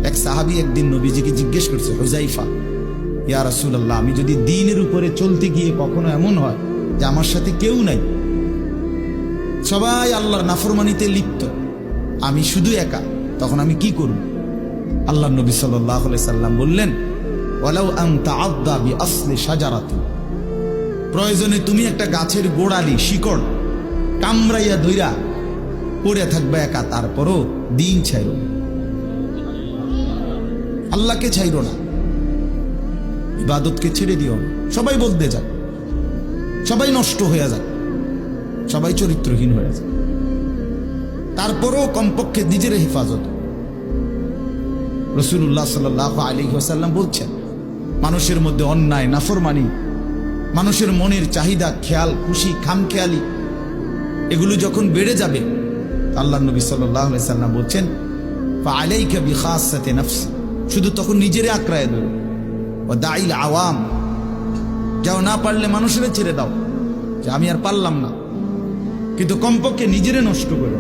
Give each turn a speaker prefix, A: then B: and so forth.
A: এক সাহাবী একদিন নবীজিকে জিজ্ঞেস করছে, হুযাইফা, ইয়া রাসূলুল্লাহ, আমি যদি দ্বীনের উপরে চলতে গিয়ে কখনো এমন হয় যে আমার সাথে কেউ নাই, সবাই আল্লাহর নাফরমানিতে লিপ্ত, আমি শুধু একা, তখন আমি কি করব? আল্লাহর নবী সাল্লাল্লাহু আলাইহি সাল্লাম বললেন, ওয়ালাউ আন তাআদ্দা বিআসলি শাজারাতিন, প্রয়োজনে তুমি একটা গাছের গোড়ালি শিকড় কামড়াইয়া ধইরা পড়ে থাকবে একা, তারপরও দিন ছাইরো না, আল্লাহকে ছাইরো না, ইবাদতকে ছেড়ে দিও না। সবাই বলতে যাক, সবাই নষ্ট হয়ে যাক, সবাই চরিত্রহীন হয়ে যাক, তারপরও কমপক্ষে নিজের হেফাজত। রাসূলুল্লাহ সাল্লাল্লাহু আলাইহি ওয়াসাল্লাম বলছেন, মানুষের মধ্যে অন্যায়, নাফরমানি, মানুষের মনের চাহিদা, খেয়াল খুশি, খামখেয়ালি, এগুলো যখন বেড়ে যাবে, আল্লাহর নবী সাল্লাল্লাহু আলাইহি সাল্লাম বলছেন, ফাআলাইকা বিখাসাতি নাফসি, শুধু তখন নিজেরে আঁকড়ায় ধরো, ও দাইল আওয়াম, যাও না পারলে মানুষের ছেড়ে দাও যে আমি আর পারলাম না, কিন্তু কমপক্ষে নিজেরে নষ্ট করো।